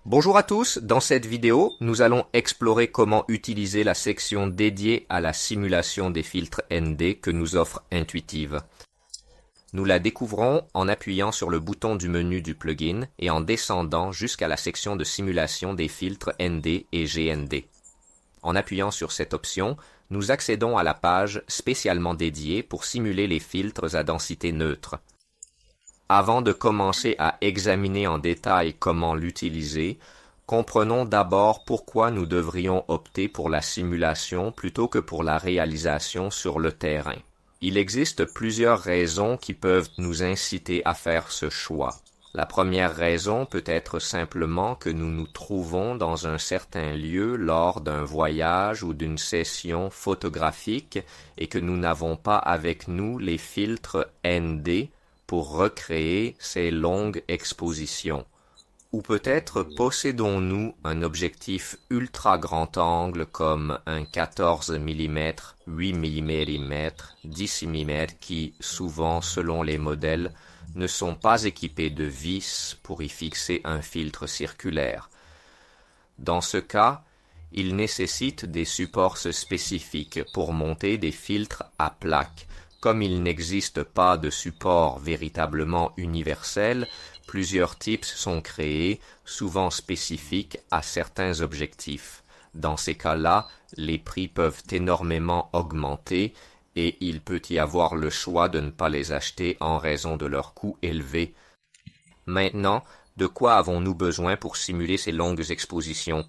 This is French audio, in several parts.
Bonjour à tous, dans cette vidéo, nous allons explorer comment utiliser la section dédiée à la simulation des filtres ND que nous offre Intuitive. Nous la découvrons en appuyant sur le bouton du menu du plugin et en descendant jusqu'à la section de simulation des filtres ND et GND. En appuyant sur cette option, nous accédons à la page spécialement dédiée pour simuler les filtres à densité neutre. Avant de commencer à examiner en détail comment l'utiliser, comprenons d'abord pourquoi nous devrions opter pour la simulation plutôt que pour la réalisation sur le terrain. Il existe plusieurs raisons qui peuvent nous inciter à faire ce choix. La première raison peut être simplement que nous nous trouvons dans un certain lieu lors d'un voyage ou d'une session photographique et que nous n'avons pas avec nous les filtres ND pour recréer ces longues expositions. Ou peut-être possédons-nous un objectif ultra grand angle comme un 14 mm, 8 mm, 10 mm qui, souvent selon les modèles, ne sont pas équipés de vis pour y fixer un filtre circulaire. Dans ce cas, il nécessite des supports spécifiques pour monter des filtres à plaque. Comme il n'existe pas de support véritablement universel, plusieurs types sont créés, souvent spécifiques à certains objectifs. Dans ces cas-là, les prix peuvent énormément augmenter et il peut y avoir le choix de ne pas les acheter en raison de leur coût élevé. Maintenant, de quoi avons-nous besoin pour simuler ces longues expositions?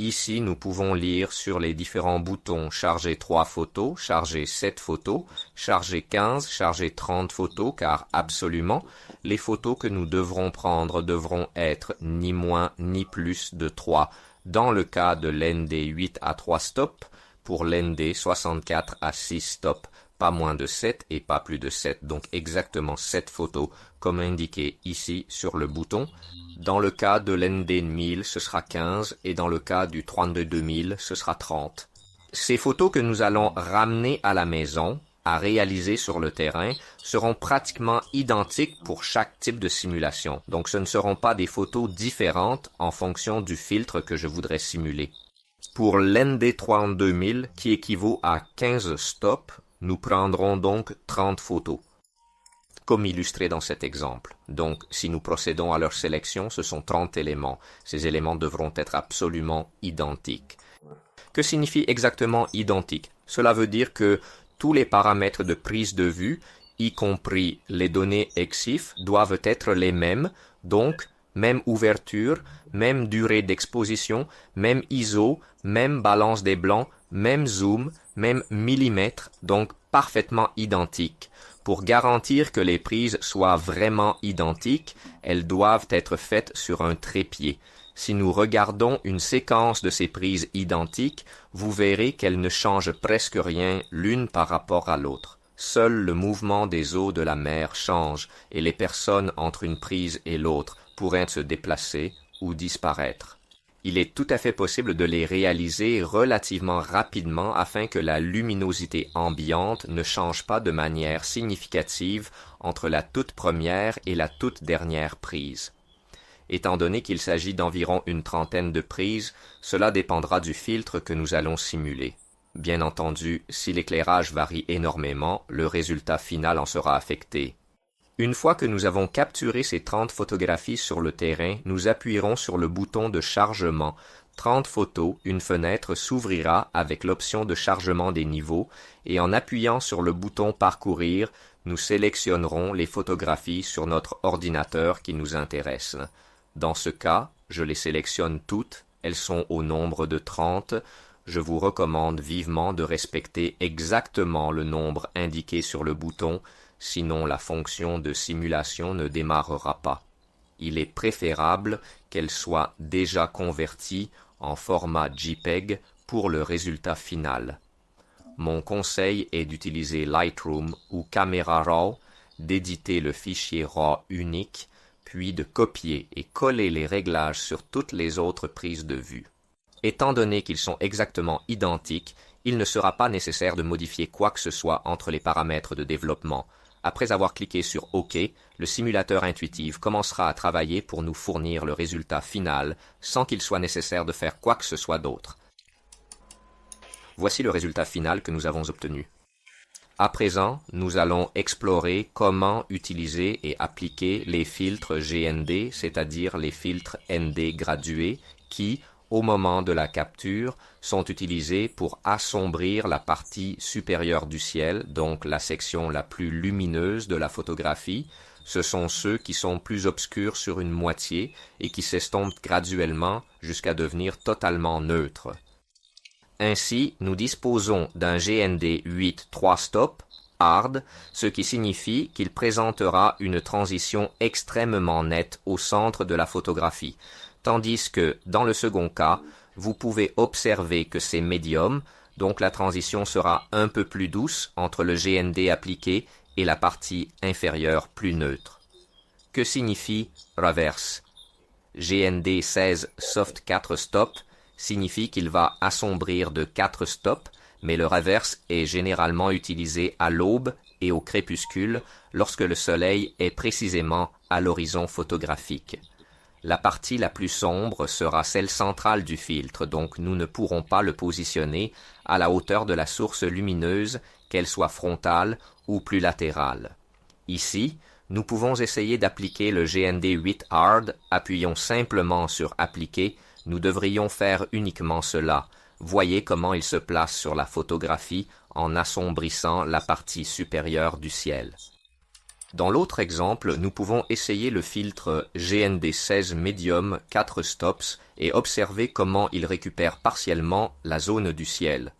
Ici, nous pouvons lire sur les différents boutons charger 3 photos, charger 7 photos, charger 15, charger 30 photos, car absolument, les photos que nous devrons prendre devront être ni moins ni plus de 3. Dans le cas de l'ND 8 à 3 stops, pour l'ND 64 à 6 stops, pas moins de 7 et pas plus de 7, donc exactement 7 photos, comme indiqué ici sur le bouton. Dans le cas de l'ND 1000, ce sera 15, et dans le cas du 32 ce sera 30. Ces photos que nous allons ramener à la maison, à réaliser sur le terrain, seront pratiquement identiques pour chaque type de simulation. Donc ce ne seront pas des photos différentes en fonction du filtre que je voudrais simuler. Pour l'ND 32000, qui équivaut à 15 stops, nous prendrons donc 30 photos, comme illustré dans cet exemple. Donc, si nous procédons à leur sélection, ce sont 30 éléments. Ces éléments devront être absolument identiques. Que signifie exactement identique? Cela veut dire que tous les paramètres de prise de vue, y compris les données EXIF, doivent être les mêmes, donc même ouverture, même durée d'exposition, même ISO, même balance des blancs, même zoom, même millimètre, donc parfaitement identiques. Pour garantir que les prises soient vraiment identiques, elles doivent être faites sur un trépied. Si nous regardons une séquence de ces prises identiques, vous verrez qu'elles ne changent presque rien l'une par rapport à l'autre. Seul le mouvement des eaux de la mer change et les personnes entre une prise et l'autre pourraient se déplacer ou disparaître. Il est tout à fait possible de les réaliser relativement rapidement afin que la luminosité ambiante ne change pas de manière significative entre la toute première et la toute dernière prise. Étant donné qu'il s'agit d'environ une trentaine de prises, cela dépendra du filtre que nous allons simuler. Bien entendu, si l'éclairage varie énormément, le résultat final en sera affecté. Une fois que nous avons capturé ces 30 photographies sur le terrain, nous appuierons sur le bouton de chargement. 30 photos, une fenêtre s'ouvrira avec l'option de chargement des niveaux et en appuyant sur le bouton parcourir, nous sélectionnerons les photographies sur notre ordinateur qui nous intéressent. Dans ce cas, je les sélectionne toutes, elles sont au nombre de 30. Je vous recommande vivement de respecter exactement le nombre indiqué sur le bouton, sinon la fonction de simulation ne démarrera pas. Il est préférable qu'elle soit déjà convertie en format JPEG pour le résultat final. Mon conseil est d'utiliser Lightroom ou Camera Raw, d'éditer le fichier RAW unique, puis de copier et coller les réglages sur toutes les autres prises de vue. Étant donné qu'ils sont exactement identiques, il ne sera pas nécessaire de modifier quoi que ce soit entre les paramètres de développement. Après avoir cliqué sur OK, le simulateur intuitif commencera à travailler pour nous fournir le résultat final sans qu'il soit nécessaire de faire quoi que ce soit d'autre. Voici le résultat final que nous avons obtenu. À présent, nous allons explorer comment utiliser et appliquer les filtres GND, c'est-à-dire les filtres ND gradués, qui, au moment de la capture, sont utilisés pour assombrir la partie supérieure du ciel, donc la section la plus lumineuse de la photographie. Ce sont ceux qui sont plus obscurs sur une moitié et qui s'estompent graduellement jusqu'à devenir totalement neutres. Ainsi, nous disposons d'un GND 8 3 stop, hard, ce qui signifie qu'il présentera une transition extrêmement nette au centre de la photographie, tandis que, dans le second cas, vous pouvez observer que c'est médium, donc la transition sera un peu plus douce entre le GND appliqué et la partie inférieure plus neutre. Que signifie reverse? GND 16 soft 4 stop signifie qu'il va assombrir de 4 stops, mais le reverse est généralement utilisé à l'aube et au crépuscule lorsque le soleil est précisément à l'horizon photographique. La partie la plus sombre sera celle centrale du filtre, donc nous ne pourrons pas le positionner à la hauteur de la source lumineuse, qu'elle soit frontale ou plus latérale. Ici, nous pouvons essayer d'appliquer le GND 8 Hard, appuyons simplement sur Appliquer. Nous devrions faire uniquement cela. Voyez comment il se place sur la photographie en assombrissant la partie supérieure du ciel. Dans l'autre exemple, nous pouvons essayer le filtre GND 16 Medium 4 stops et observer comment il récupère partiellement la zone du ciel.